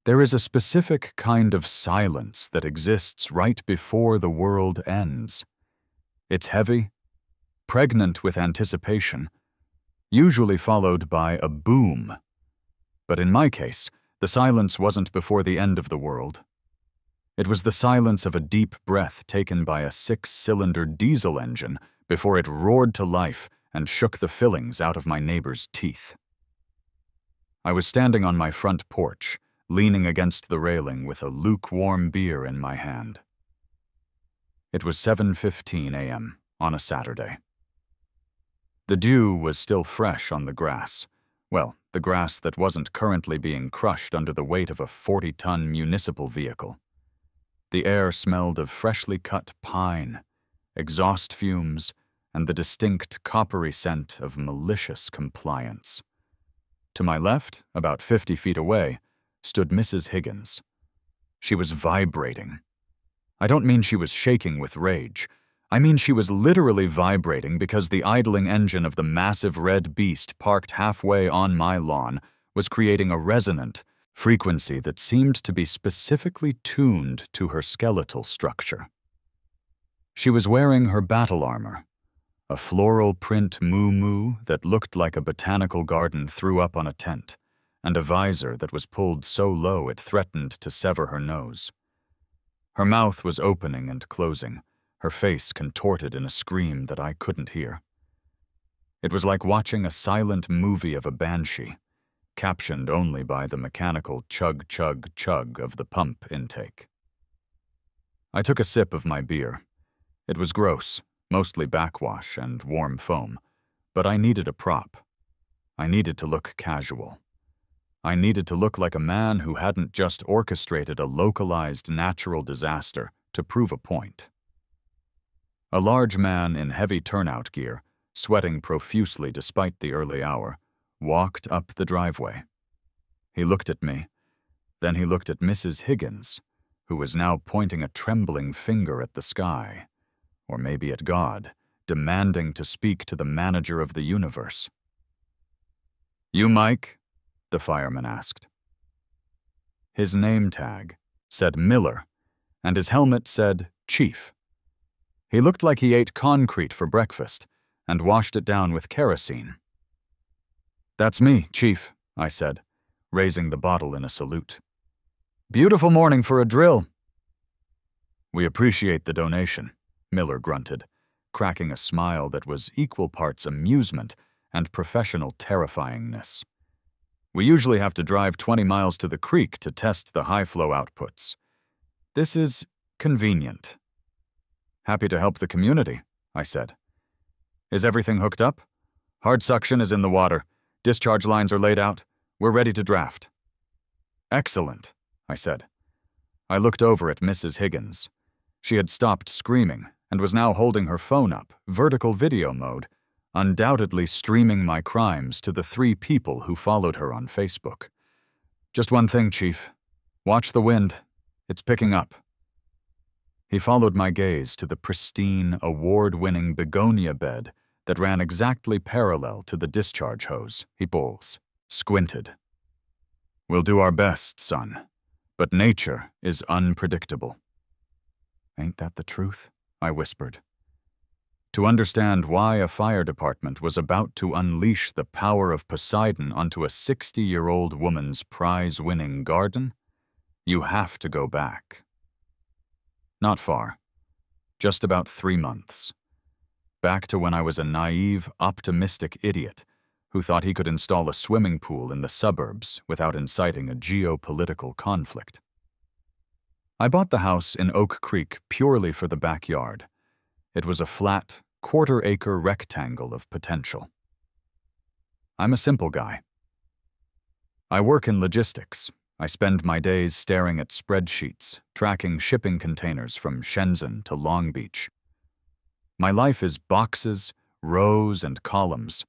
There is a specific kind of silence that exists right before the world ends. It's heavy, pregnant with anticipation, usually followed by a boom. But in my case, the silence wasn't before the end of the world. It was the silence of a deep breath taken by a 6-cylinder diesel engine before it roared to life and shook the fillings out of my neighbor's teeth. I was standing on my front porch, leaning against the railing with a lukewarm beer in my hand. It was 7:15 a.m. on a Saturday. The dew was still fresh on the grass. Well, the grass that wasn't currently being crushed under the weight of a 40-ton municipal vehicle. The air smelled of freshly cut pine, exhaust fumes, and the distinct coppery scent of malicious compliance. To my left, about 50 feet away, stood Mrs. Higgins. She was vibrating. I don't mean she was shaking with rage. I mean she was literally vibrating because the idling engine of the massive red beast parked halfway on my lawn was creating a resonant frequency that seemed to be specifically tuned to her skeletal structure. She was wearing her battle armor, a floral print muumuu that looked like a botanical garden threw up on a tent, and a visor that was pulled so low it threatened to sever her nose. Her mouth was opening and closing, her face contorted in a scream that I couldn't hear. It was like watching a silent movie of a banshee, captioned only by the mechanical chug-chug-chug of the pump intake. I took a sip of my beer. It was gross, mostly backwash and warm foam, but I needed a prop. I needed to look casual. I needed to look like a man who hadn't just orchestrated a localized natural disaster to prove a point. A large man in heavy turnout gear, sweating profusely despite the early hour, walked up the driveway. He looked at me, then he looked at Mrs. Higgins, who was now pointing a trembling finger at the sky, or maybe at God, demanding to speak to the manager of the universe. "You Mike?" the fireman asked. His name tag said Miller, and his helmet said Chief. He looked like he ate concrete for breakfast and washed it down with kerosene. "That's me, Chief," I said, raising the bottle in a salute. "Beautiful morning for a drill." "We appreciate the donation," Miller grunted, cracking a smile that was equal parts amusement and professional terrifyingness. "We usually have to drive 20 miles to the creek to test the high-flow outputs. This is convenient." "Happy to help the community," I said. "Is everything hooked up? Hard suction is in the water. Discharge lines are laid out. We're ready to draft." "Excellent," I said. I looked over at Mrs. Higgins. She had stopped screaming and was now holding her phone up, vertical video mode, undoubtedly streaming my crimes to the 3 people who followed her on Facebook. "Just one thing, Chief. Watch the wind. It's picking up." He followed my gaze to the pristine, award-winning begonia bed that ran exactly parallel to the discharge hose. He squinted. "We'll do our best, son, but nature is unpredictable." "Ain't that the truth?" I whispered. To understand why a fire department was about to unleash the power of Poseidon onto a 60-year-old woman's prize-winning garden, you have to go back. Not far. Just about 3 months. Back to when I was a naive, optimistic idiot who thought he could install a swimming pool in the suburbs without inciting a geopolitical conflict. I bought the house in Oak Creek purely for the backyard. It was a flat, quarter-acre rectangle of potential. I'm a simple guy. I work in logistics. I spend my days staring at spreadsheets, tracking shipping containers from Shenzhen to Long Beach. My life is boxes, rows, and columns.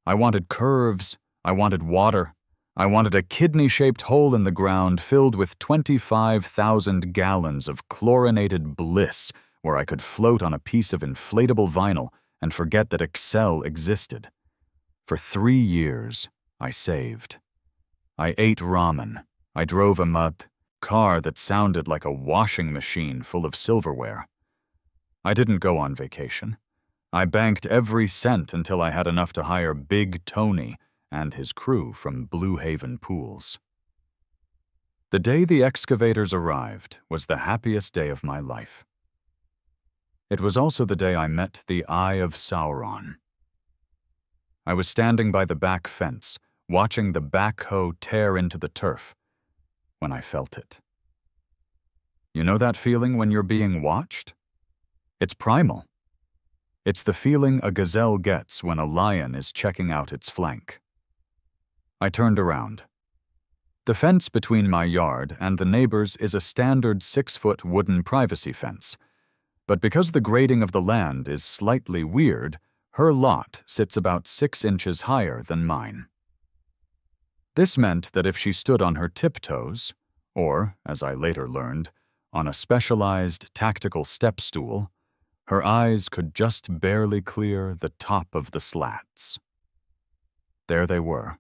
I wanted curves, I wanted water, I wanted a kidney-shaped hole in the ground filled with 25,000 gallons of chlorinated bliss where I could float on a piece of inflatable vinyl and forget that Excel existed. For 3 years, I saved. I ate ramen. I drove a mud car that sounded like a washing machine full of silverware. I didn't go on vacation. I banked every cent until I had enough to hire Big Tony and his crew from Blue Haven Pools. The day the excavators arrived was the happiest day of my life. It was also the day I met the Eye of Sauron. I was standing by the back fence, watching the backhoe tear into the turf, when I felt it. You know that feeling when you're being watched? It's primal. It's the feeling a gazelle gets when a lion is checking out its flank. I turned around. The fence between my yard and the neighbor's is a standard 6-foot wooden privacy fence, but because the grading of the land is slightly weird, her lot sits about 6 inches higher than mine. This meant that if she stood on her tiptoes, or, as I later learned, on a specialized tactical step stool, her eyes could just barely clear the top of the slats. There they were.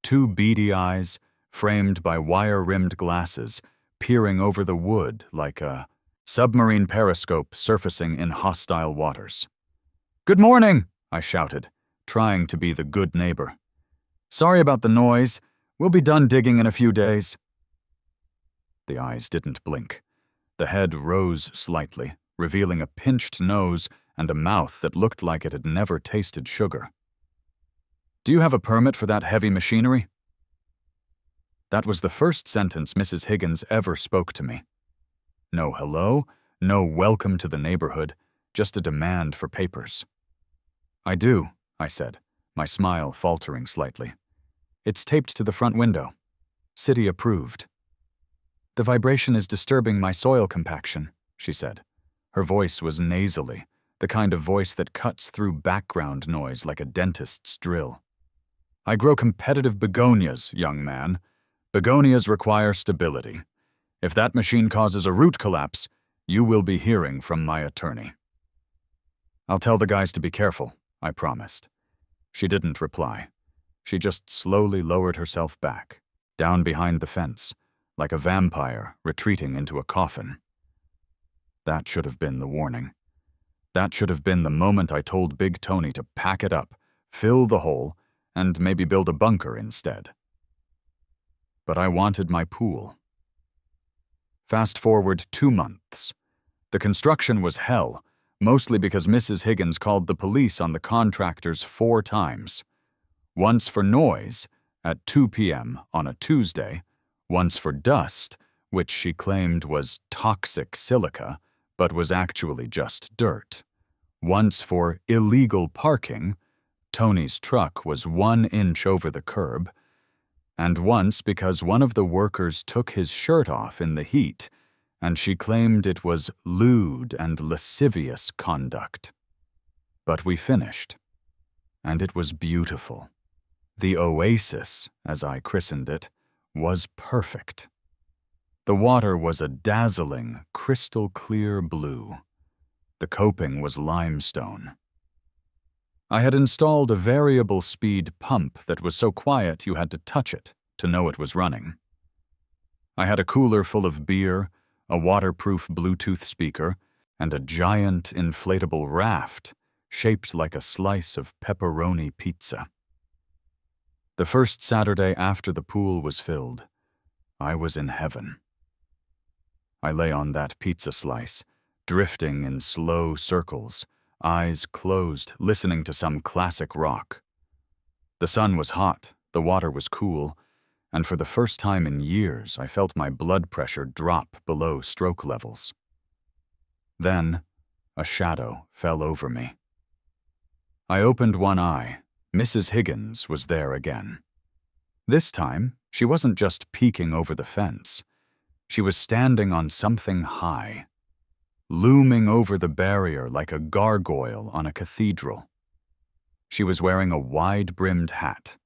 2 beady eyes, framed by wire-rimmed glasses, peering over the wood like a submarine periscope surfacing in hostile waters. "Good morning," I shouted, trying to be the good neighbor. "Sorry about the noise. We'll be done digging in a few days." The eyes didn't blink. The head rose slightly, revealing a pinched nose and a mouth that looked like it had never tasted sugar. "Do you have a permit for that heavy machinery?" That was the first sentence Mrs. Higgins ever spoke to me. No hello, no welcome to the neighborhood, just a demand for papers. "I do," I said, my smile faltering slightly. "It's taped to the front window. City approved." "The vibration is disturbing my soil compaction," she said. Her voice was nasally, the kind of voice that cuts through background noise like a dentist's drill. "I grow competitive begonias, young man. Begonias require stability. If that machine causes a root collapse, you will be hearing from my attorney." "I'll tell the guys to be careful," I promised. She didn't reply. She just slowly lowered herself back, down behind the fence, like a vampire retreating into a coffin. That should have been the warning. That should have been the moment I told Big Tony to pack it up, fill the hole, and maybe build a bunker instead. But I wanted my pool. Fast forward 2 months. The construction was hell, mostly because Mrs. Higgins called the police on the contractors 4 times. Once for noise, at 2 p.m. on a Tuesday, once for dust, which she claimed was toxic silica, but was actually just dirt. Once for illegal parking, Tony's truck was 1 inch over the curb, and once because one of the workers took his shirt off in the heat, and she claimed it was lewd and lascivious conduct. But we finished, and it was beautiful. The oasis, as I christened it, was perfect. The water was a dazzling, crystal-clear blue. The coping was limestone. I had installed a variable speed pump that was so quiet you had to touch it to know it was running. I had a cooler full of beer, a waterproof Bluetooth speaker, and a giant inflatable raft shaped like a slice of pepperoni pizza. The first Saturday after the pool was filled, I was in heaven. I lay on that pizza slice, drifting in slow circles, eyes closed, listening to some classic rock. The sun was hot, the water was cool, and for the first time in years I felt my blood pressure drop below stroke levels. Then, a shadow fell over me. I opened one eye. Mrs. Higgins was there again. This time, she wasn't just peeking over the fence. She was standing on something high, looming over the barrier like a gargoyle on a cathedral. She was wearing a wide-brimmed hat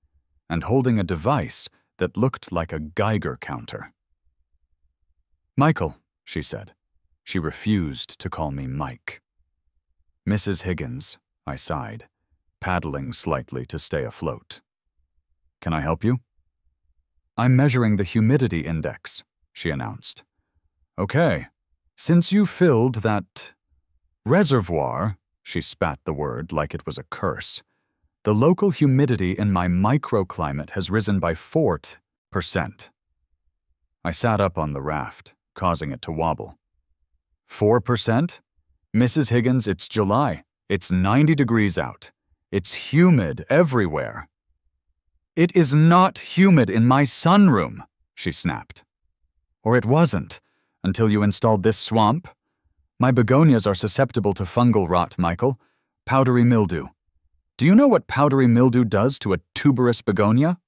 and holding a device that looked like a Geiger counter. "Michael," she said. She refused to call me Mike. "Mrs. Higgins," I sighed, paddling slightly to stay afloat. "Can I help you?" I'm measuring the humidity index, she announced. Okay, since you filled that reservoir, she spat the word like it was a curse, the local humidity in my microclimate has risen by 4%. I sat up on the raft, causing it to wobble. 4%? Mrs. Higgins, it's July. It's 90 degrees out. It's humid everywhere. It is not humid in my sunroom, she snapped. Or it wasn't, until you installed this swamp. My begonias are susceptible to fungal rot, Michael. Powdery mildew. Do you know what powdery mildew does to a tuberous begonia?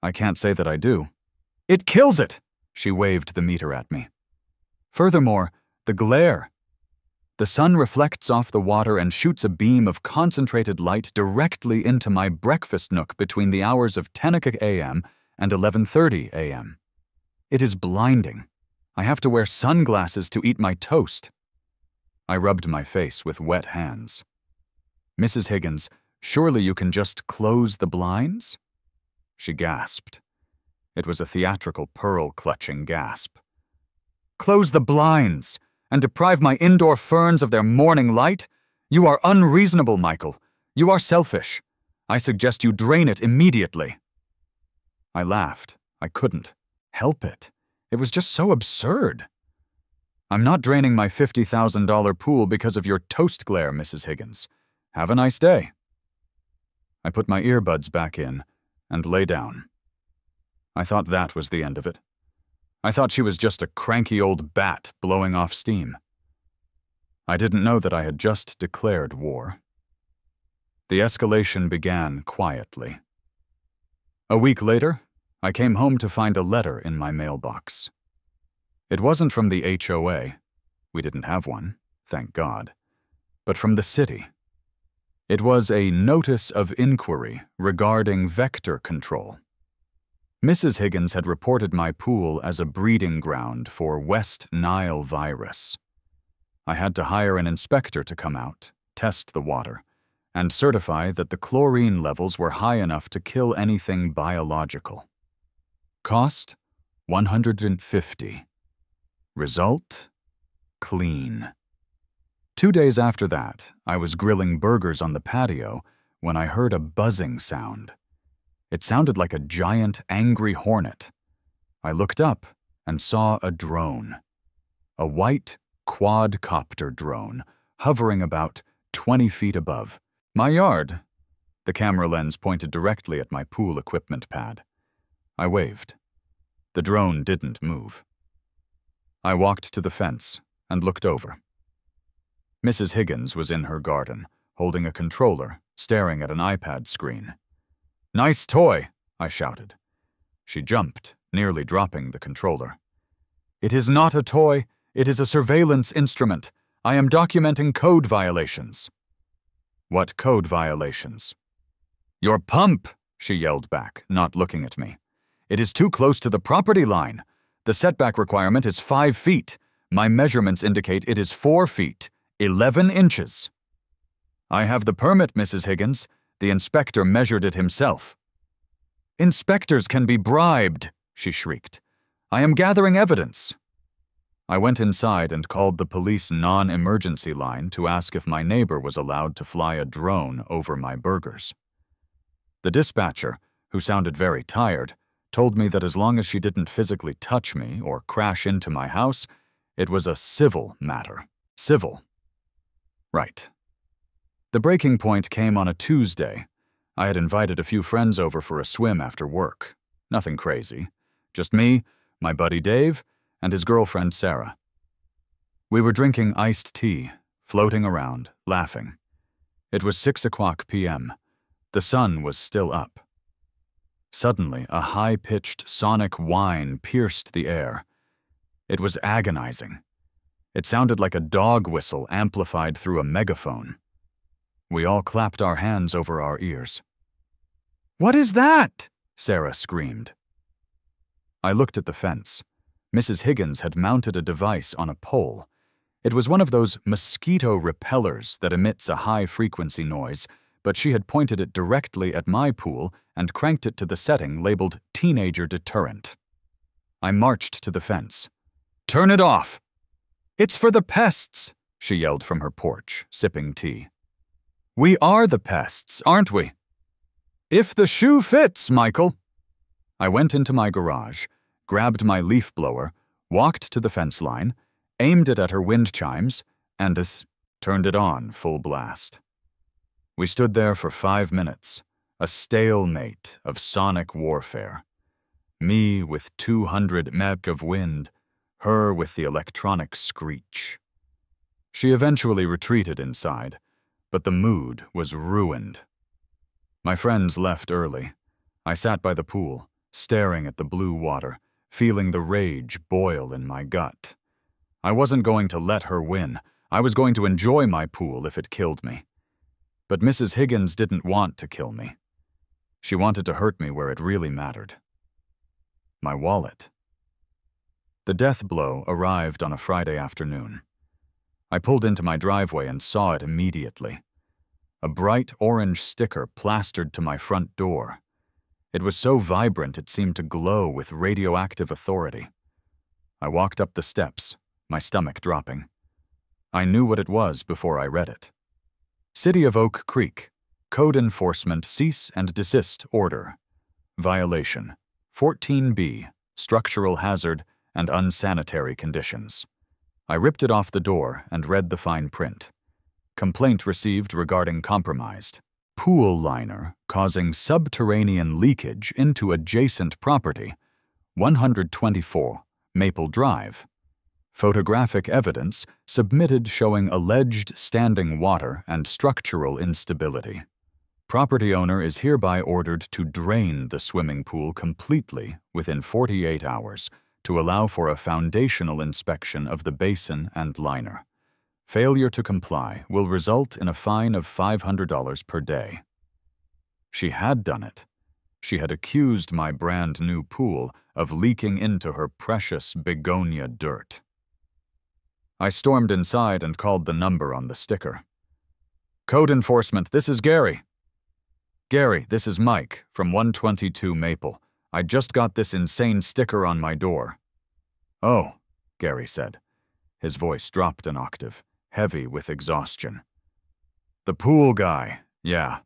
I can't say that I do. It kills it, she waved the meter at me. Furthermore, the glare. The sun reflects off the water and shoots a beam of concentrated light directly into my breakfast nook between the hours of 10 a.m. and 11:30 a.m. It is blinding. I have to wear sunglasses to eat my toast. I rubbed my face with wet hands. Mrs. Higgins, surely you can just close the blinds? She gasped. It was a theatrical pearl-clutching gasp. Close the blinds and deprive my indoor ferns of their morning light? You are unreasonable, Michael. You are selfish. I suggest you drain it immediately. I laughed. I couldn't help it. It was just so absurd. I'm not draining my $50,000 pool because of your toast glare, Mrs. Higgins. Have a nice day. I put my earbuds back in and lay down. I thought that was the end of it. I thought she was just a cranky old bat blowing off steam. I didn't know that I had just declared war. The escalation began quietly. A week later, I came home to find a letter in my mailbox. It wasn't from the HOA. We didn't have one, thank God, but from the city. It was a notice of inquiry regarding vector control. Mrs. Higgins had reported my pool as a breeding ground for West Nile virus. I had to hire an inspector to come out, test the water, and certify that the chlorine levels were high enough to kill anything biological. Cost? $150. Result? Clean. 2 days after that, I was grilling burgers on the patio when I heard a buzzing sound. It sounded like a giant, angry hornet. I looked up and saw a drone. A white quadcopter drone, hovering about 20 feet above my yard. The camera lens pointed directly at my pool equipment pad. I waved. The drone didn't move. I walked to the fence and looked over. Mrs. Higgins was in her garden, holding a controller, staring at an iPad screen. "Nice toy," I shouted. She jumped, nearly dropping the controller. "It is not a toy. It is a surveillance instrument. I am documenting code violations." "What code violations?" "Your pump," she yelled back, not looking at me. "It is too close to the property line. The setback requirement is 5 feet. My measurements indicate it is 4 feet, 11 inches. "I have the permit, Mrs. Higgins. The inspector measured it himself." "Inspectors can be bribed," she shrieked. "I am gathering evidence." I went inside and called the police non-emergency line to ask if my neighbor was allowed to fly a drone over my burgers. The dispatcher, who sounded very tired, told me that as long as she didn't physically touch me or crash into my house, it was a civil matter. Civil. Right. The breaking point came on a Tuesday. I had invited a few friends over for a swim after work. Nothing crazy. Just me, my buddy Dave, and his girlfriend Sarah. We were drinking iced tea, floating around, laughing. It was 6:00 p.m. The sun was still up. Suddenly, a high-pitched sonic whine pierced the air. It was agonizing. It sounded like a dog whistle amplified through a megaphone. We all clapped our hands over our ears. "What is that?" Sarah screamed. I looked at the fence. Mrs. Higgins had mounted a device on a pole. It was one of those mosquito repellers that emits a high-frequency noise, but she had pointed it directly at my pool and cranked it to the setting labeled Teenager Deterrent. I marched to the fence. "Turn it off!" "It's for the pests," she yelled from her porch, sipping tea. "We are the pests, aren't we?" "If the shoe fits, Michael." I went into my garage, grabbed my leaf blower, walked to the fence line, aimed it at her wind chimes, and turned it on full blast. We stood there for 5 minutes, a stalemate of sonic warfare. Me with 200 mph of wind, her with the electronic screech. She eventually retreated inside, but the mood was ruined. My friends left early. I sat by the pool, staring at the blue water, feeling the rage boil in my gut. I wasn't going to let her win. I was going to enjoy my pool if it killed me. But Mrs. Higgins didn't want to kill me. She wanted to hurt me where it really mattered. My wallet. The death blow arrived on a Friday afternoon. I pulled into my driveway and saw it immediately. A bright orange sticker plastered to my front door. It was so vibrant it seemed to glow with radioactive authority. I walked up the steps, my stomach dropping. I knew what it was before I read it. City of Oak Creek, Code Enforcement Cease and Desist Order. Violation 14B, Structural Hazard and Unsanitary Conditions. I ripped it off the door and read the fine print. Complaint received regarding compromised pool liner causing subterranean leakage into adjacent property, 124 Maple Drive. Photographic evidence submitted showing alleged standing water and structural instability. Property owner is hereby ordered to drain the swimming pool completely within 48 hours to allow for a foundational inspection of the basin and liner. Failure to comply will result in a fine of $500 per day. She had done it. She had accused my brand new pool of leaking into her precious begonia dirt. I stormed inside and called the number on the sticker. "Code Enforcement, this is Gary." "Gary, this is Mike from 122 Maple. I just got this insane sticker on my door." "Oh," Gary said. His voice dropped an octave, heavy with exhaustion. "The pool guy, yeah."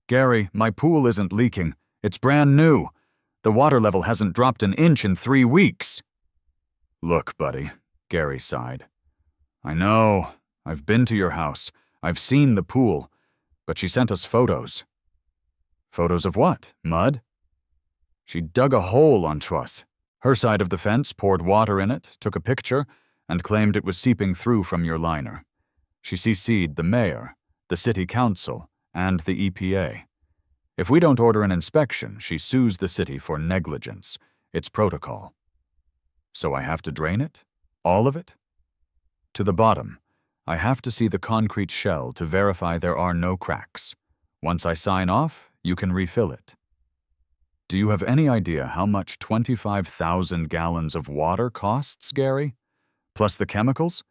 "Gary, my pool isn't leaking. It's brand new. The water level hasn't dropped an inch in 3 weeks." "Look, buddy," Gary sighed. "I know. I've been to your house. I've seen the pool. But she sent us photos." "Photos of what? Mud?" "She dug a hole onto us. Her side of the fence, poured water in it, took a picture, and claimed it was seeping through from your liner. She CC'd the mayor, the city council, and the EPA. If we don't order an inspection, she sues the city for negligence. It's protocol." "So I have to drain it? All of it?" "To the bottom. I have to see the concrete shell to verify there are no cracks. Once I sign off, you can refill it." "Do you have any idea how much 25,000 gallons of water costs, Gary? Plus the chemicals?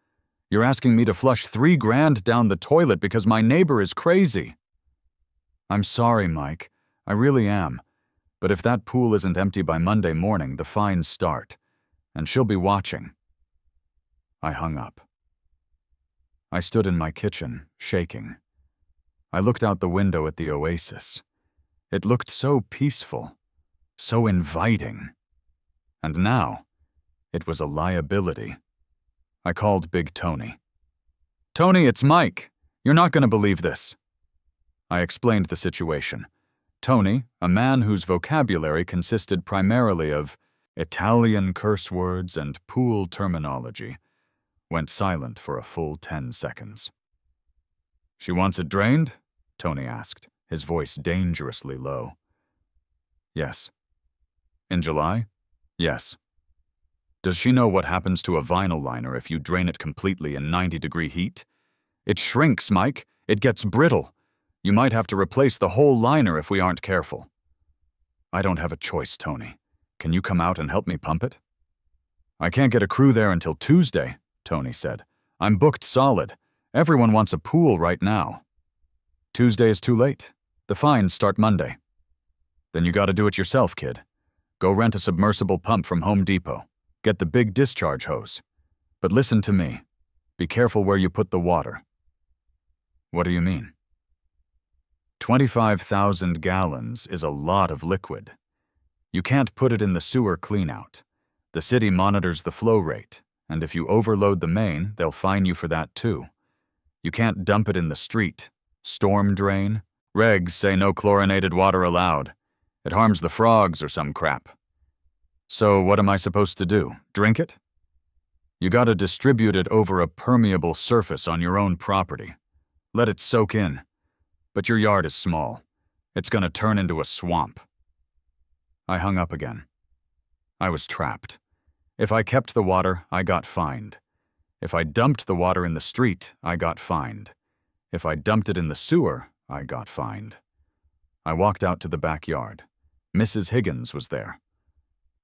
You're asking me to flush $3,000 down the toilet because my neighbor is crazy." "I'm sorry, Mike. I really am. But if that pool isn't empty by Monday morning, the fines start. And she'll be watching." I hung up. I stood in my kitchen, shaking. I looked out the window at the oasis. It looked so peaceful, so inviting. And now, it was a liability. I called Big Tony. "Tony, it's Mike. You're not going to believe this." I explained the situation. Tony, a man whose vocabulary consisted primarily of Italian curse words and pool terminology, went silent for a full 10 seconds. "She wants it drained?" Tony asked, his voice dangerously low. "Yes." "In July?" "Yes." "Does she know what happens to a vinyl liner if you drain it completely in 90-degree heat? It shrinks, Mike. It gets brittle. You might have to replace the whole liner if we aren't careful." "I don't have a choice, Tony. Can you come out and help me pump it?" "I can't get a crew there until Tuesday," Tony said. "I'm booked solid. Everyone wants a pool right now." Tuesday is too late. The fines start Monday. Then you gotta do it yourself, kid. Go rent a submersible pump from Home Depot. Get the big discharge hose. But listen to me. Be careful where you put the water. What do you mean? 25,000 gallons is a lot of liquid. You can't put it in the sewer cleanout. The city monitors the flow rate, and if you overload the main, they'll fine you for that too. You can't dump it in the street. Storm drain. Regs say no chlorinated water allowed. It harms the frogs or some crap. So what am I supposed to do? Drink it? You gotta distribute it over a permeable surface on your own property. Let it soak in. But your yard is small. It's gonna turn into a swamp. I hung up again. I was trapped. If I kept the water, I got fined. If I dumped the water in the street, I got fined. If I dumped it in the sewer, I got fined. I walked out to the backyard. Mrs. Higgins was there.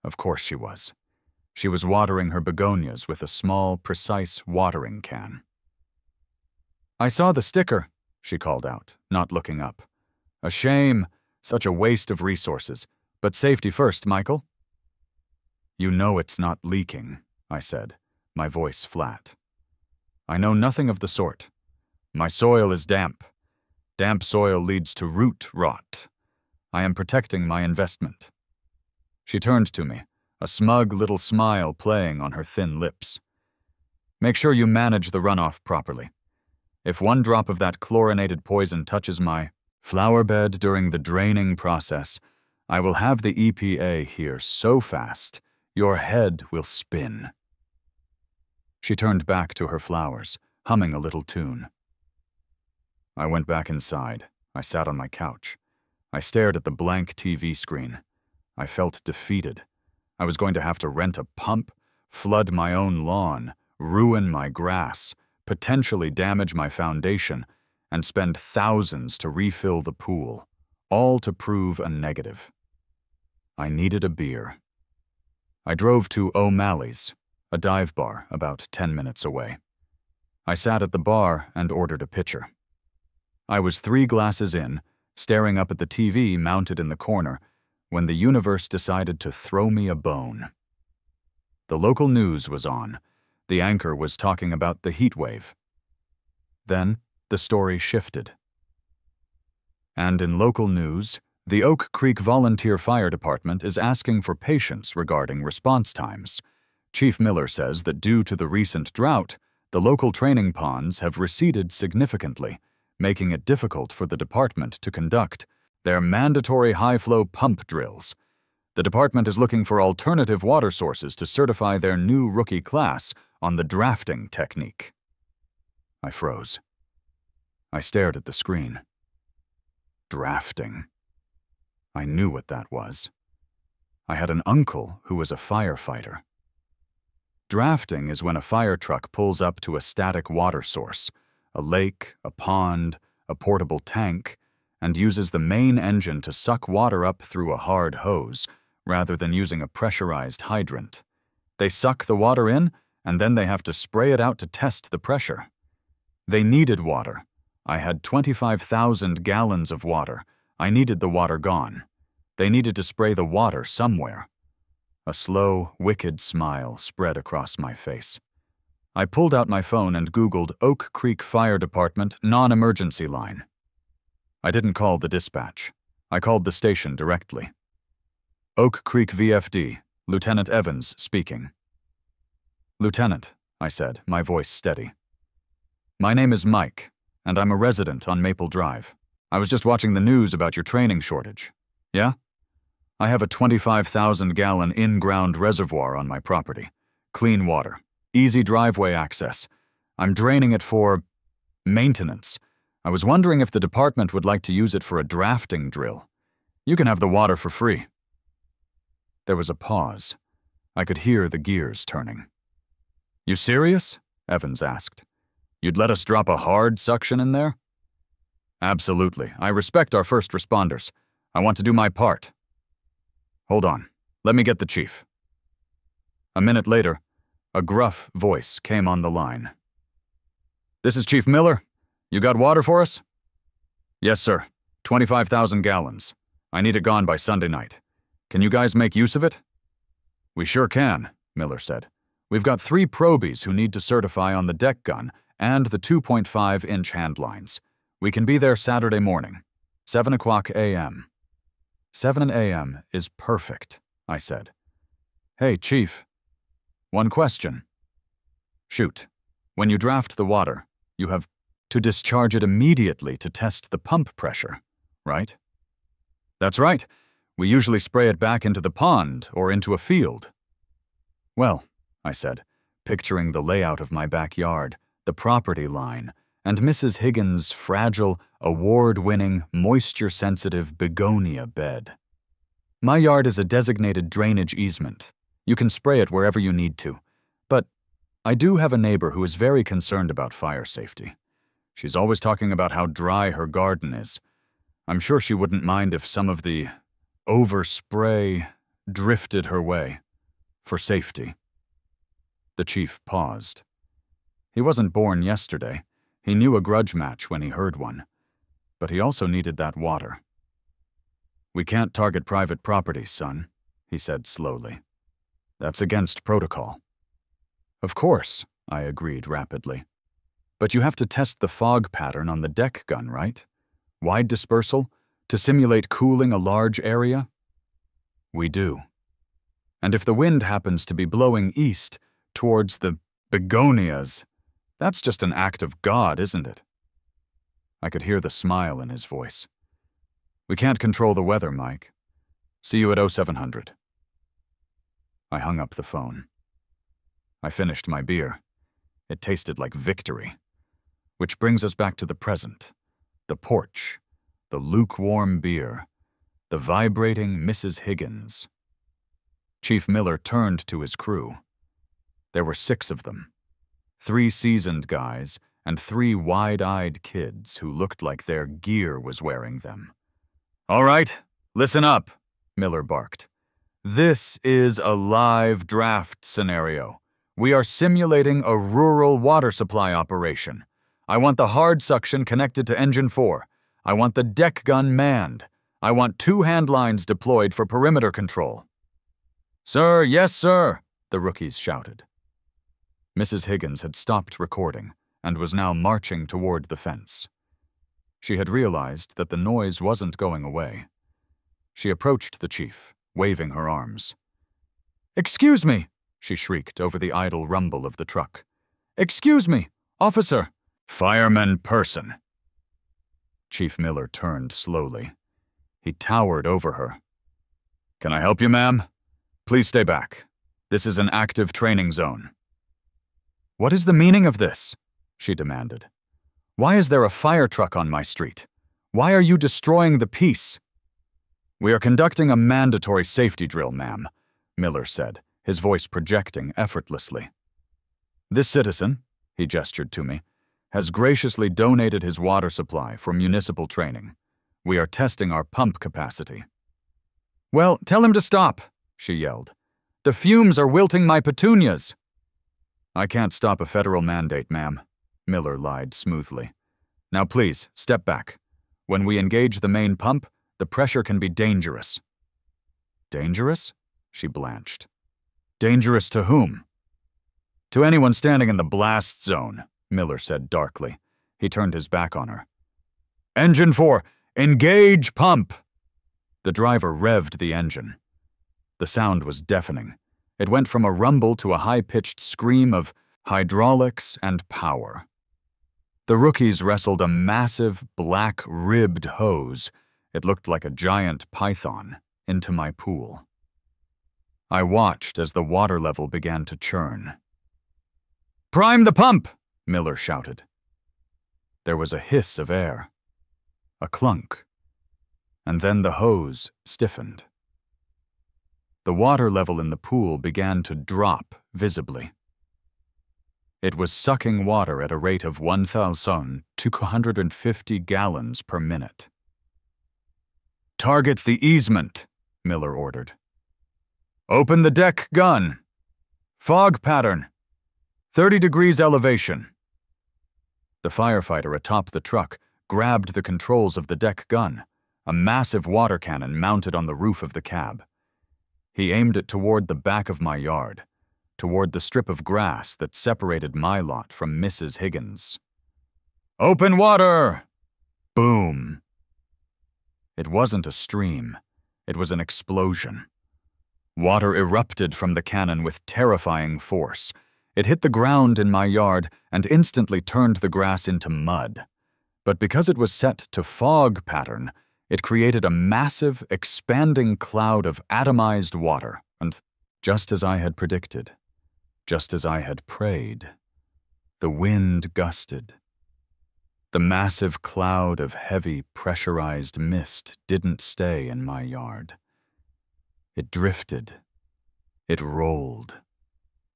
Of course she was. She was watering her begonias with a small, precise watering can. "I saw the sticker," she called out, not looking up. "A shame, such a waste of resources. But safety first, Michael." "You know it's not leaking," I said, my voice flat. "I know nothing of the sort. My soil is damp. Damp soil leads to root rot. I am protecting my investment." She turned to me, a smug little smile playing on her thin lips. "Make sure you manage the runoff properly. If one drop of that chlorinated poison touches my flowerbed during the draining process, I will have the EPA here so fast, your head will spin." She turned back to her flowers, humming a little tune. I went back inside. I sat on my couch. I stared at the blank TV screen. I felt defeated. I was going to have to rent a pump, flood my own lawn, ruin my grass, potentially damage my foundation, and spend thousands to refill the pool, all to prove a negative. I needed a beer. I drove to O'Malley's, a dive bar about 10 minutes away. I sat at the bar and ordered a pitcher. I was 3 glasses in, staring up at the TV mounted in the corner, when the universe decided to throw me a bone. The local news was on. The anchor was talking about the heat wave. Then the story shifted. And in local news, the Oak Creek Volunteer Fire Department is asking for patience regarding response times. Chief Miller says that due to the recent drought, the local training ponds have receded significantly, making it difficult for the department to conduct their mandatory high-flow pump drills. The department is looking for alternative water sources to certify their new rookie class on the drafting technique. I froze. I stared at the screen. Drafting. I knew what that was. I had an uncle who was a firefighter. Drafting is when a fire truck pulls up to a static water source, a lake, a pond, a portable tank, and uses the main engine to suck water up through a hard hose, rather than using a pressurized hydrant. They suck the water in, and then they have to spray it out to test the pressure. They needed water. I had 25,000 gallons of water. I needed the water gone. They needed to spray the water somewhere. A slow, wicked smile spread across my face. I pulled out my phone and Googled Oak Creek Fire Department non-emergency line. I didn't call the dispatch. I called the station directly. Oak Creek VFD, Lieutenant Evans speaking. "Lieutenant," I said, my voice steady. "My name is Mike, and I'm a resident on Maple Drive. I was just watching the news about your training shortage. Yeah? I have a 25,000-gallon in-ground reservoir on my property. Clean water. Easy driveway access. I'm draining it for maintenance. I was wondering if the department would like to use it for a drafting drill. You can have the water for free." There was a pause. I could hear the gears turning. "You serious?" Evans asked. "You'd let us drop a hard suction in there?" "Absolutely. I respect our first responders. I want to do my part." "Hold on. Let me get the chief." A minute later, a gruff voice came on the line. "This is Chief Miller. You got water for us?" Yes, sir. 25,000 gallons. I need it gone by Sunday night. Can you guys make use of it? We sure can, Miller said. We've got 3 probies who need to certify on the deck gun and the 2.5-inch handlines. We can be there Saturday morning, 7 o'clock a.m. 7 a.m. is perfect, I said. Hey, Chief. One question. Shoot. When you draft the water, you have to discharge it immediately to test the pump pressure, right? That's right. We usually spray it back into the pond or into a field. Well, I said, picturing the layout of my backyard, the property line, and Mrs. Higgins' fragile, award-winning, moisture-sensitive begonia bed. My yard is a designated drainage easement. You can spray it wherever you need to. But I do have a neighbor who is very concerned about fire safety. She's always talking about how dry her garden is. I'm sure she wouldn't mind if some of the overspray drifted her way, for safety. The chief paused. He wasn't born yesterday. He knew a grudge match when he heard one. But he also needed that water. We can't target private property, son, he said slowly. That's against protocol. Of course, I agreed rapidly. But you have to test the fog pattern on the deck gun, right? Wide dispersal, to simulate cooling a large area? We do. And if the wind happens to be blowing east, towards the begonias, that's just an act of God, isn't it? I could hear the smile in his voice. We can't control the weather, Mike. See you at 0700. I hung up the phone. I finished my beer. It tasted like victory. Which brings us back to the present. The porch, the lukewarm beer, the vibrating Mrs. Higgins. Chief Miller turned to his crew. There were 6 of them. 3 seasoned guys and 3 wide-eyed kids who looked like their gear was wearing them. All right, listen up, Miller barked. This is a live draft scenario. We are simulating a rural water supply operation. I want the hard suction connected to engine 4. I want the deck gun manned. I want 2 handlines deployed for perimeter control. Sir, yes, sir, the rookies shouted. Mrs. Higgins had stopped recording and was now marching toward the fence. She had realized that the noise wasn't going away. She approached the chief, waving her arms. Excuse me, she shrieked over the idle rumble of the truck. Excuse me, officer. Fireman Person. Chief Miller turned slowly. He towered over her. Can I help you, ma'am? Please stay back. This is an active training zone. What is the meaning of this? She demanded. Why is there a fire truck on my street? Why are you destroying the peace? We are conducting a mandatory safety drill, ma'am, Miller said, his voice projecting effortlessly. This citizen, he gestured to me, has graciously donated his water supply for municipal training. We are testing our pump capacity. Well, tell him to stop, she yelled. The fumes are wilting my petunias. I can't stop a federal mandate, ma'am, Miller lied smoothly. Now please, step back. When we engage the main pump, the pressure can be dangerous. Dangerous? She blanched. Dangerous to whom? To anyone standing in the blast zone, Miller said darkly. He turned his back on her. Engine 4, engage pump! The driver revved the engine. The sound was deafening. It went from a rumble to a high-pitched scream of hydraulics and power. The rookies wrestled a massive, black-ribbed hose, it looked like a giant python, into my pool. I watched as the water level began to churn. Prime the pump! Miller shouted. There was a hiss of air, a clunk, and then the hose stiffened. The water level in the pool began to drop visibly. It was sucking water at a rate of 1,250 gallons per minute. Target the easement, Miller ordered. Open the deck gun. Fog pattern. 30 degrees elevation. The firefighter atop the truck grabbed the controls of the deck gun, a massive water cannon mounted on the roof of the cab. He aimed it toward the back of my yard, toward the strip of grass that separated my lot from Mrs. Higgins. "Open water!" Boom! It wasn't a stream. It was an explosion. Water erupted from the cannon with terrifying force. It hit the ground in my yard and instantly turned the grass into mud. But because it was set to fog pattern, it created a massive, expanding cloud of atomized water, and just as I had predicted, just as I had prayed, the wind gusted. The massive cloud of heavy, pressurized mist didn't stay in my yard. It drifted. It rolled.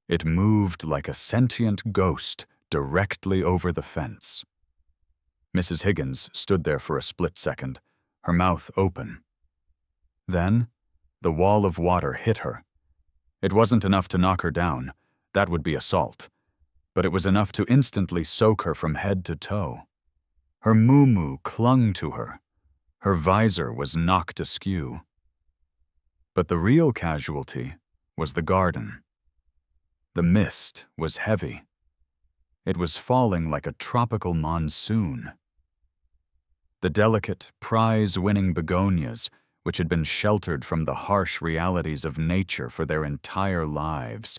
It moved like a sentient ghost directly over the fence. Mrs. Higgins stood there for a split second, her mouth open. Then, the wall of water hit her. It wasn't enough to knock her down. That would be assault. But it was enough to instantly soak her from head to toe. Her muumuu clung to her. Her visor was knocked askew. But the real casualty was the garden. The mist was heavy. It was falling like a tropical monsoon. The delicate, prize-winning begonias, which had been sheltered from the harsh realities of nature for their entire lives,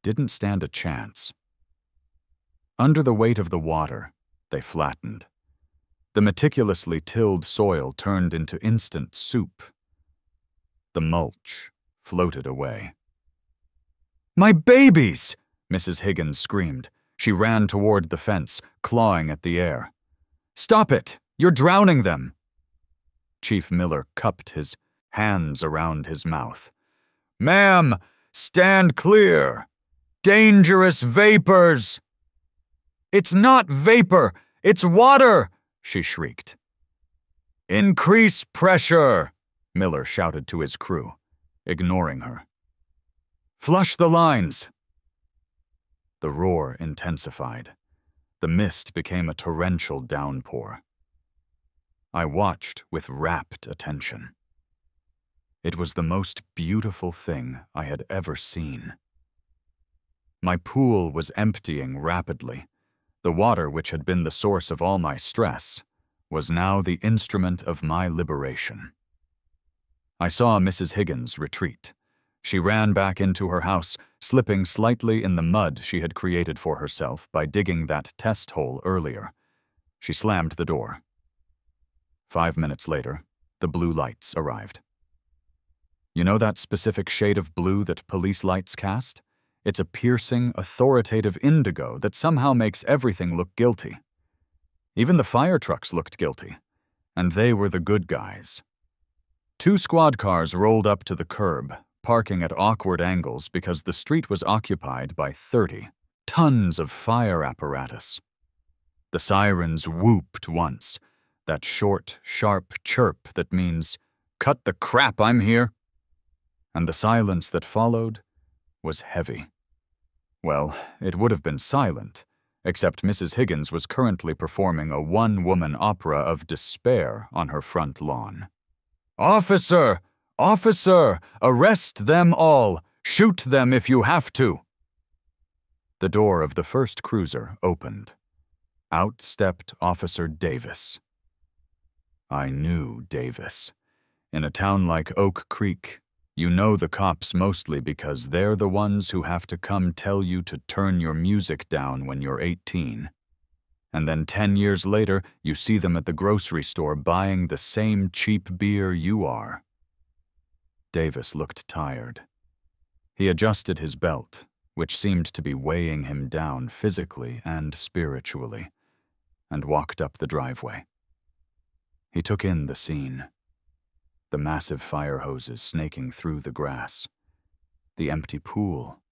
didn't stand a chance. Under the weight of the water, they flattened. The meticulously tilled soil turned into instant soup. The mulch floated away. "My babies!" Mrs. Higgins screamed. She ran toward the fence, clawing at the air. "Stop it! You're drowning them!" Chief Miller cupped his hands around his mouth. "Ma'am, stand clear! Dangerous vapors!" "It's not vapor! It's water!" she shrieked. "Increase pressure!" Miller shouted to his crew, ignoring her. "Flush the lines!" The roar intensified. The mist became a torrential downpour. I watched with rapt attention. It was the most beautiful thing I had ever seen. My pool was emptying rapidly. The water, which had been the source of all my stress, was now the instrument of my liberation. I saw Mrs. Higgins retreat. She ran back into her house, slipping slightly in the mud she had created for herself by digging that test hole earlier. She slammed the door. 5 minutes later, the blue lights arrived. You know that specific shade of blue that police lights cast? It's a piercing, authoritative indigo that somehow makes everything look guilty. Even the fire trucks looked guilty, and they were the good guys. 2 squad cars rolled up to the curb, parking at awkward angles because the street was occupied by 30 tons of fire apparatus. The sirens whooped once, that short, sharp chirp that means, "Cut the crap, I'm here!" And the silence that followed was heavy. Well, it would have been silent, except Mrs. Higgins was currently performing a one-woman opera of despair on her front lawn. "Officer! Officer! Arrest them all! Shoot them if you have to!" The door of the first cruiser opened. Out stepped Officer Davis. I knew Davis. In a town like Oak Creek, you know the cops mostly because they're the ones who have to come tell you to turn your music down when you're 18. And then 10 years later, you see them at the grocery store buying the same cheap beer you are. Davis looked tired. He adjusted his belt, which seemed to be weighing him down physically and spiritually, and walked up the driveway. He took in the scene. The massive fire hoses snaking through the grass, the empty pool,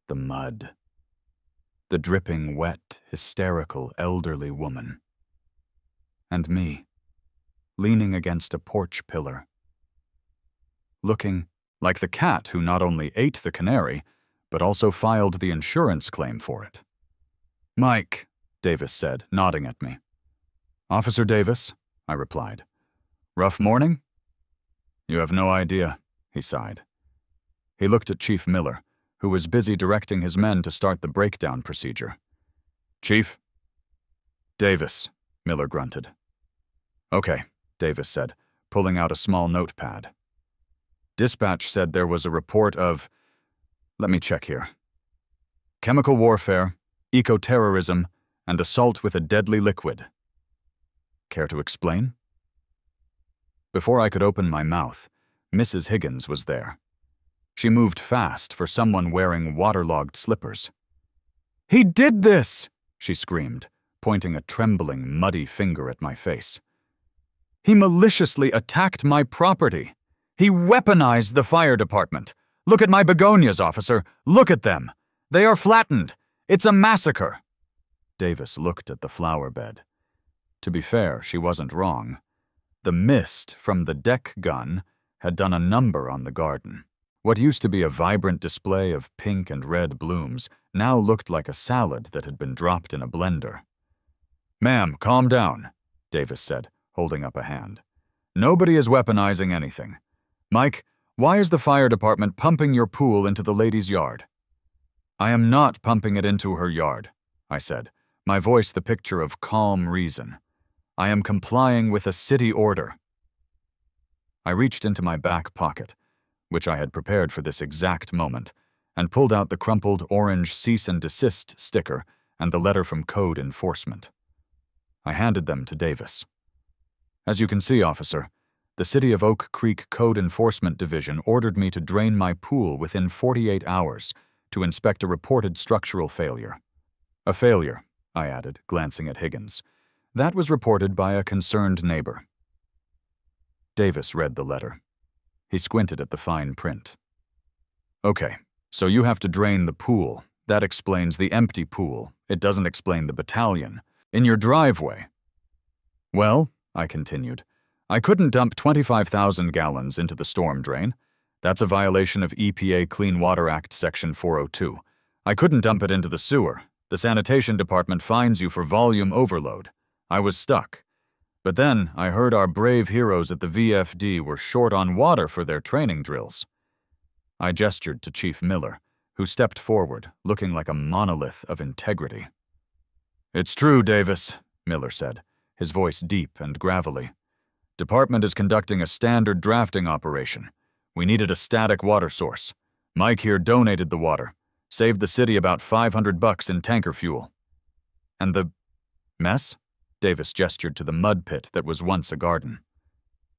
the mud, the dripping, wet, hysterical, elderly woman, and me, leaning against a porch pillar, looking like the cat who not only ate the canary, but also filed the insurance claim for it. "Mike," Davis said, nodding at me. "Officer Davis," I replied. "Rough morning?" "You have no idea," he sighed. He looked at Chief Miller, who was busy directing his men to start the breakdown procedure. "Chief?" "Davis," Miller grunted. "Okay," Davis said, pulling out a small notepad. "Dispatch said there was a report of— let me check here. Chemical warfare, eco-terrorism, and assault with a deadly liquid. Care to explain?" Before I could open my mouth, Mrs. Higgins was there. She moved fast for someone wearing waterlogged slippers. "He did this!" she screamed, pointing a trembling, muddy finger at my face. "He maliciously attacked my property. He weaponized the fire department. Look at my begonias, officer. Look at them. They are flattened. It's a massacre." Davis looked at the flower bed. To be fair, she wasn't wrong. The mist from the deck gun had done a number on the garden. What used to be a vibrant display of pink and red blooms now looked like a salad that had been dropped in a blender. "Ma'am, calm down," Davis said, holding up a hand. "Nobody is weaponizing anything. Mike, why is the fire department pumping your pool into the lady's yard?" "I am not pumping it into her yard," I said, my voice the picture of calm reason. "I am complying with a city order." I reached into my back pocket, which I had prepared for this exact moment, and pulled out the crumpled orange cease and desist sticker and the letter from Code Enforcement. I handed them to Davis. "As you can see, officer, the City of Oak Creek Code Enforcement Division ordered me to drain my pool within 48 hours to inspect a reported structural failure. A failure," I added, glancing at Higgins. "That was reported by a concerned neighbor." Davis read the letter. He squinted at the fine print. "Okay, so you have to drain the pool. That explains the empty pool. It doesn't explain the battalion. In your driveway." "Well," I continued, "I couldn't dump 25,000 gallons into the storm drain. That's a violation of EPA Clean Water Act Section 402. I couldn't dump it into the sewer. The sanitation department fines you for volume overload. I was stuck. But then I heard our brave heroes at the VFD were short on water for their training drills." I gestured to Chief Miller, who stepped forward, looking like a monolith of integrity. "It's true, Davis," Miller said, his voice deep and gravelly. "Department is conducting a standard drafting operation. We needed a static water source. Mike here donated the water, saved the city about $500 in tanker fuel." "And the mess?" Davis gestured to the mud pit that was once a garden.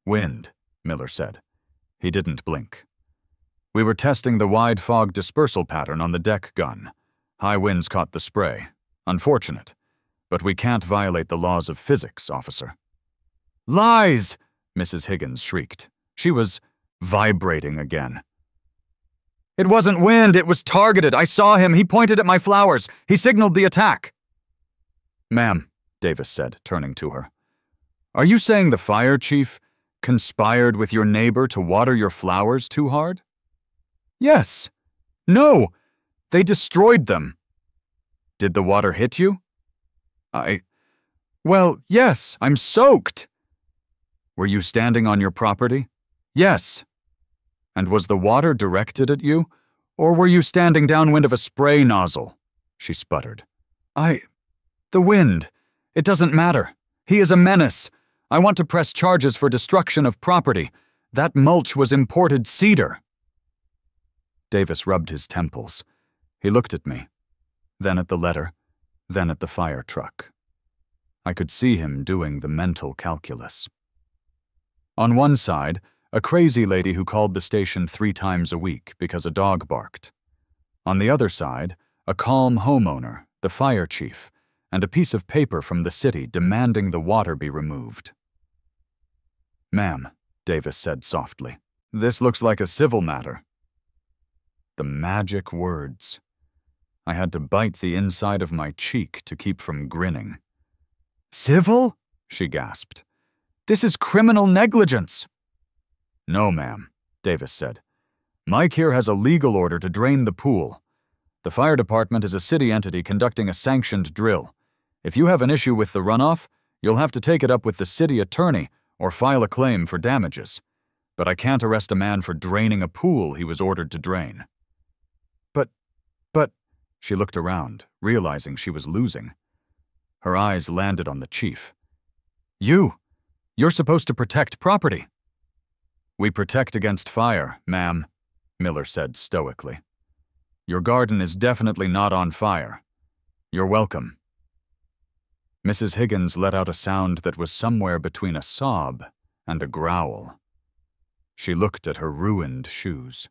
"Wind," Miller said. He didn't blink. "We were testing the wide fog dispersal pattern on the deck gun. High winds caught the spray. Unfortunate. But we can't violate the laws of physics, officer." "Lies!" Mrs. Higgins shrieked. She was vibrating again. "It wasn't wind, it was targeted. I saw him. He pointed at my flowers. He signaled the attack." "Ma'am," Davis said, turning to her, "are you saying the fire chief conspired with your neighbor to water your flowers too hard?" "Yes." "No! They destroyed them." "Did the water hit you?" Well, yes, I'm soaked." "Were you standing on your property?" "Yes." "And was the water directed at you, or were you standing downwind of a spray nozzle?" She sputtered. The wind. It doesn't matter. He is a menace. I want to press charges for destruction of property. That mulch was imported cedar." Davis rubbed his temples. He looked at me, then at the letter, then at the fire truck. I could see him doing the mental calculus. On one side, a crazy lady who called the station 3 times a week because a dog barked. On the other side, a calm homeowner, the fire chief, and a piece of paper from the city demanding the water be removed. "Ma'am," Davis said softly, "this looks like a civil matter." The magic words. I had to bite the inside of my cheek to keep from grinning. "Civil?" she gasped. "This is criminal negligence." "No, ma'am," Davis said. "Mike here has a legal order to drain the pool. The fire department is a city entity conducting a sanctioned drill. If you have an issue with the runoff, You'll have to take it up with the city attorney or file a claim for damages. But I can't arrest a man for draining a pool he was ordered to drain." But, she looked around, realizing she was losing. Her eyes landed on the chief. You're supposed to protect property." "We protect against fire, ma'am," Miller said stoically. "Your garden is definitely not on fire. You're welcome." Mrs. Higgins let out a sound that was somewhere between a sob and a growl. She looked at her ruined shoes.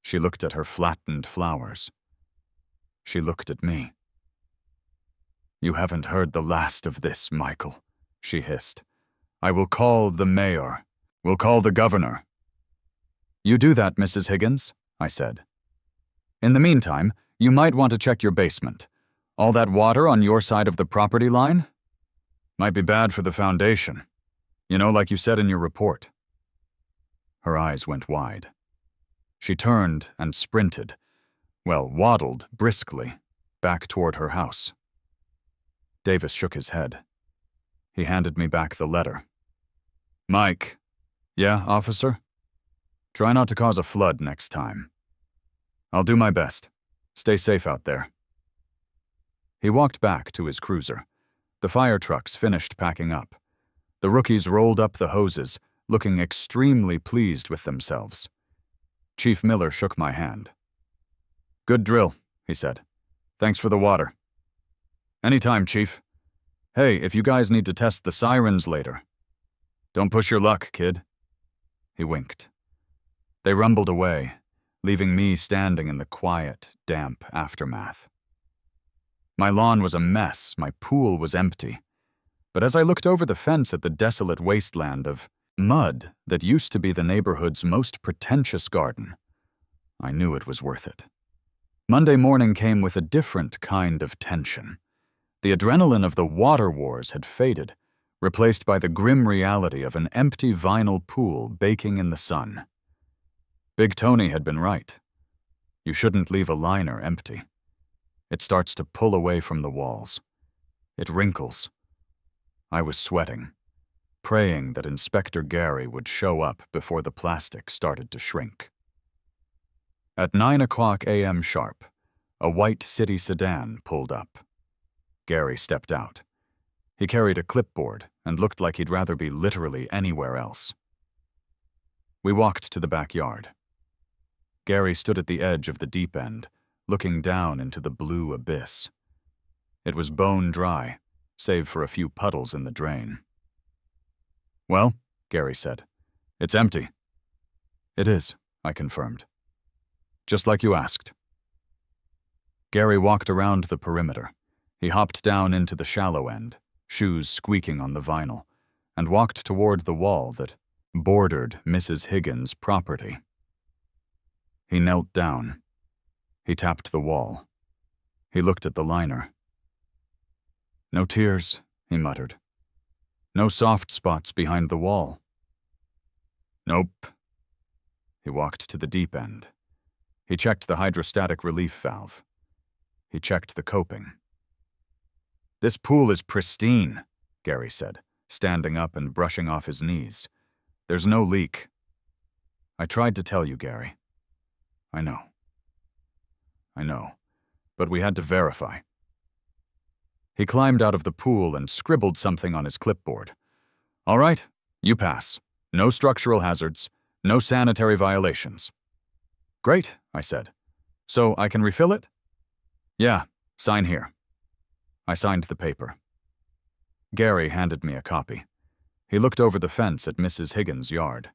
She looked at her flattened flowers. She looked at me. "You haven't heard the last of this, Michael," she hissed. "I will call the mayor. We'll call the governor." "You do that, Mrs. Higgins," I said. "In the meantime, you might want to check your basement. All that water on your side of the property line? Might be bad for the foundation. You know, like you said in your report." Her eyes went wide. She turned and sprinted, waddled briskly, back toward her house. Davis shook his head. He handed me back the letter. "Mike." "Yeah, officer?" "Try not to cause a flood next time." "I'll do my best. Stay safe out there." He walked back to his cruiser. The fire trucks finished packing up. The rookies rolled up the hoses, looking extremely pleased with themselves. Chief Miller shook my hand. "Good drill," he said. "Thanks for the water." "Anytime, Chief. Hey, if you guys need to test the sirens later. Don't push your luck, kid." He winked. They rumbled away, leaving me standing in the quiet, damp aftermath. My lawn was a mess, my pool was empty. But as I looked over the fence at the desolate wasteland of mud that used to be the neighborhood's most pretentious garden, I knew it was worth it. Monday morning came with a different kind of tension. The adrenaline of the water wars had faded, replaced by the grim reality of an empty vinyl pool baking in the sun. Big Tony had been right. You shouldn't leave a liner empty. It starts to pull away from the walls. It wrinkles. I was sweating, praying that Inspector Gary would show up before the plastic started to shrink. At 9:00 a.m. sharp, a white city sedan pulled up. Gary stepped out. He carried a clipboard and looked like he'd rather be literally anywhere else. We walked to the backyard. Gary stood at the edge of the deep end, looking down into the blue abyss. It was bone dry, save for a few puddles in the drain. "Well," Gary said, "it's empty." "It is," I confirmed. "Just like you asked." Gary walked around the perimeter. He hopped down into the shallow end, shoes squeaking on the vinyl, and walked toward the wall that bordered Mrs. Higgins' property. He knelt down. He tapped the wall. He looked at the liner. "No tears," he muttered. "No soft spots behind the wall." "Nope." He walked to the deep end. He checked the hydrostatic relief valve. He checked the coping. "This pool is pristine," Gary said, standing up and brushing off his knees. "There's no leak." "I tried to tell you, Gary." I know, but we had to verify." He climbed out of the pool and scribbled something on his clipboard. "All right, you pass. No structural hazards, no sanitary violations." "Great," I said. "So I can refill it?" "Yeah, sign here." I signed the paper. Gary handed me a copy. He looked over the fence at Mrs. Higgins' yard.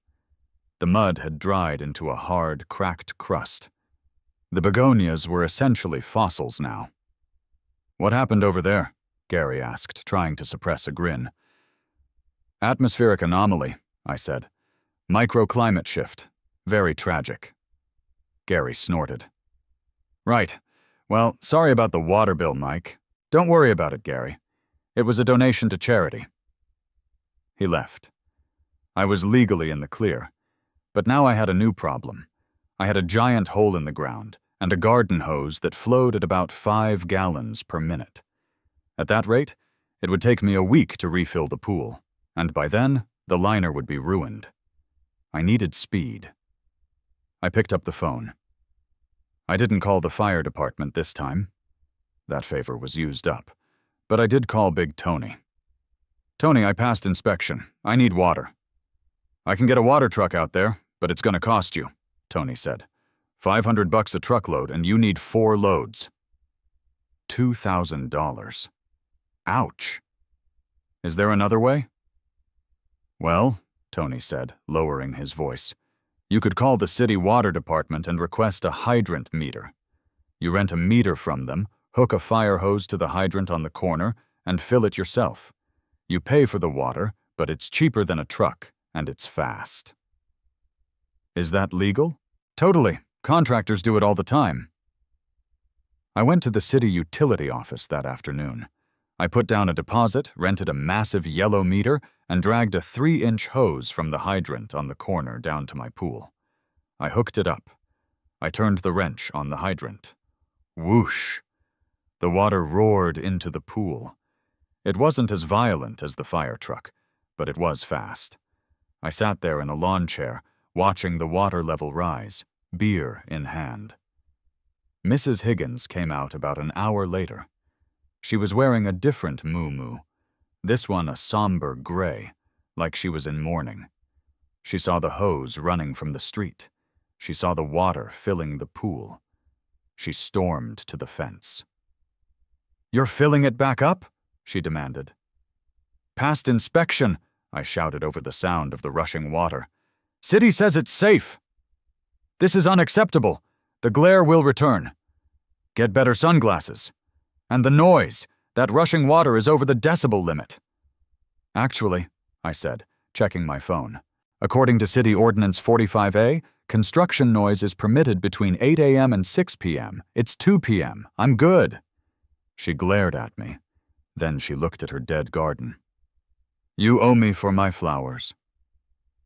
The mud had dried into a hard, cracked crust. The begonias were essentially fossils now. "What happened over there?" Gary asked, trying to suppress a grin. "Atmospheric anomaly," I said. "Microclimate shift. Very tragic." Gary snorted. "Right. Well, sorry about the water bill, Mike. Don't worry about it, Gary. It was a donation to charity." He left. I was legally in the clear. But now I had a new problem. I had a giant hole in the ground and a garden hose that flowed at about 5 gallons per minute. At that rate, It would take me a week to refill the pool, and by then, the liner would be ruined. I needed speed. I picked up the phone. I didn't call the fire department this time. That favor was used up. But I did call Big Tony. Tony, I passed inspection. I need water. I can get a water truck out there, but it's gonna cost you, Tony said. $500 a truckload, and you need 4 loads. $2,000. Ouch. Is there another way? Well, Tony said, lowering his voice, you could call the city water department and request a hydrant meter. You rent a meter from them, hook a fire hose to the hydrant on the corner, and fill it yourself. You pay for the water, but it's cheaper than a truck, and it's fast. Is that legal? Totally. Contractors do it all the time. I went to the city utility office that afternoon. I put down a deposit, rented a massive yellow meter, and dragged a 3-inch hose from the hydrant on the corner down to my pool. I hooked it up. I turned the wrench on the hydrant. Whoosh! The water roared into the pool. It wasn't as violent as the fire truck, but it was fast. I sat there in a lawn chair, watching the water level rise, beer in hand. Mrs. Higgins came out about an hour later. She was wearing a different muumuu, this one a somber gray, like she was in mourning. She saw the hose running from the street. She saw the water filling the pool. She stormed to the fence. "You're filling it back up?" she demanded. "Past inspection," I shouted over the sound of the rushing water. "City says it's safe." "This is unacceptable. The glare will return. Get better sunglasses. And the noise. That rushing water is over the decibel limit." "Actually," I said, checking my phone, "according to City Ordinance 45A, construction noise is permitted between 8 a.m. and 6 p.m. It's 2 p.m. I'm good." She glared at me. Then she looked at her dead garden. "You owe me for my flowers.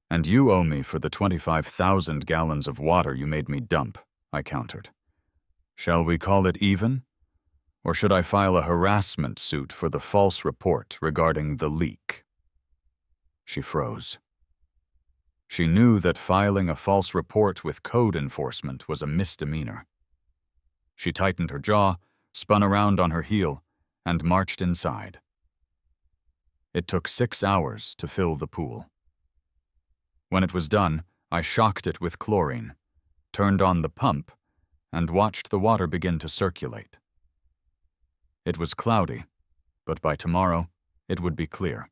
And you owe me for the 25,000 gallons of water you made me dump," I countered. "Shall we call it even? Or should I file a harassment suit for the false report regarding the leak?" She froze. She knew that filing a false report with code enforcement was a misdemeanor. She tightened her jaw, spun around on her heel, and marched inside. It took 6 hours to fill the pool. When it was done, I shocked it with chlorine, turned on the pump, and watched the water begin to circulate. It was cloudy, but by tomorrow, it would be clear.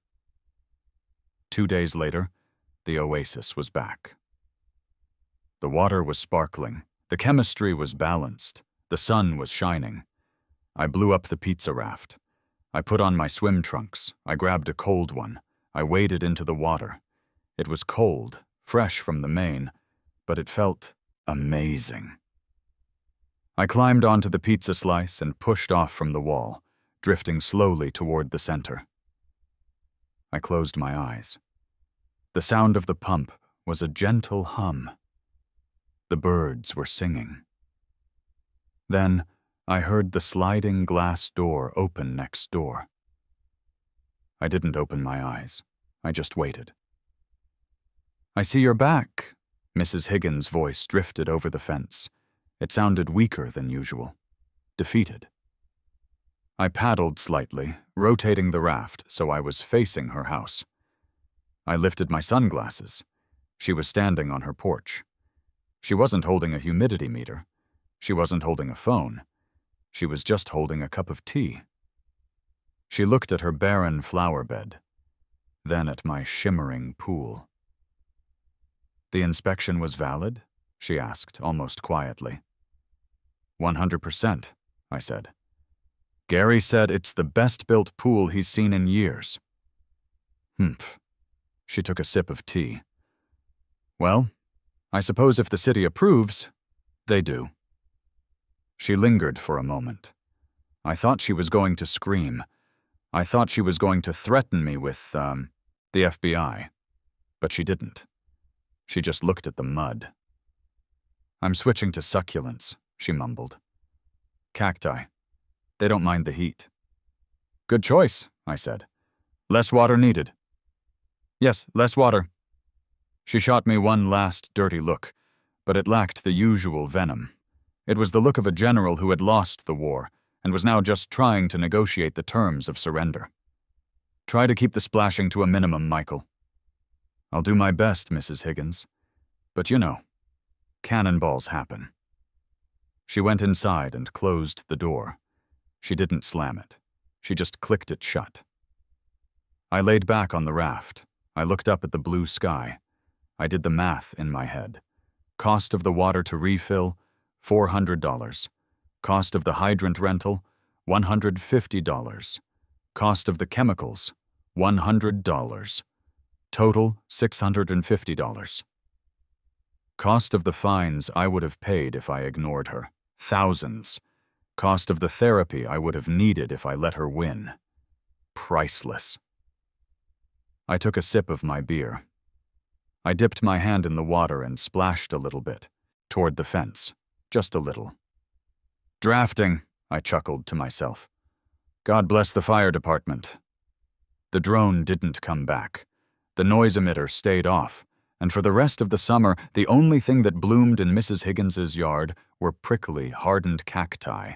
2 days later, the oasis was back. The water was sparkling, the chemistry was balanced, the sun was shining. I blew up the pizza raft. I put on my swim trunks. I grabbed a cold one. I waded into the water. It was cold, fresh from the main, but it felt amazing. I climbed onto the pizza slice and pushed off from the wall, drifting slowly toward the center. I closed my eyes. The sound of the pump was a gentle hum. The birds were singing. Then I heard the sliding glass door open next door. I didn't open my eyes. I just waited. "I see you're back." Mrs. Higgins' voice drifted over the fence. It sounded weaker than usual, defeated. I paddled slightly, rotating the raft so I was facing her house. I lifted my sunglasses. She was standing on her porch. She wasn't holding a humidity meter. She wasn't holding a phone. She was just holding a cup of tea. She looked at her barren flower bed, then at my shimmering pool. "The inspection was valid?" she asked, almost quietly. 100%, I said. "Gary said it's the best-built pool he's seen in years." "Humph." She took a sip of tea. "Well, I suppose if the city approves, they do." She lingered for a moment. I thought she was going to scream. I thought she was going to threaten me with, the FBI. But she didn't. She just looked at the mud. "I'm switching to succulents," she mumbled. "Cacti. They don't mind the heat." "Good choice. I said. "Less water needed." "Yes, less water." She shot me one last dirty look, but it lacked the usual venom. It was the look of a general who had lost the war and was now just trying to negotiate the terms of surrender. "Try to keep the splashing to a minimum, Michael." "I'll do my best, Mrs. Higgins. But you know, cannonballs happen." She went inside and closed the door. She didn't slam it. She just clicked it shut. I laid back on the raft. I looked up at the blue sky. I did the math in my head. Cost of the water to refill, $400. Cost of the hydrant rental, $150. Cost of the chemicals, $100. Total, $650. Cost of the fines I would have paid if I ignored her, thousands. Cost of the therapy I would have needed if I let her win, priceless. I took a sip of my beer. I dipped my hand in the water and splashed a little bit, toward the fence, just a little. "Drafting," I chuckled to myself. "God bless the fire department." The drone didn't come back. The noise emitter stayed off, and for the rest of the summer, the only thing that bloomed in Mrs. Higgins's yard were prickly, hardened cacti,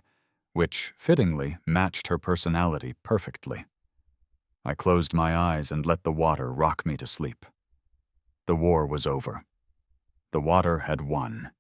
which, fittingly, matched her personality perfectly. I closed my eyes and let the water rock me to sleep. The war was over. The water had won.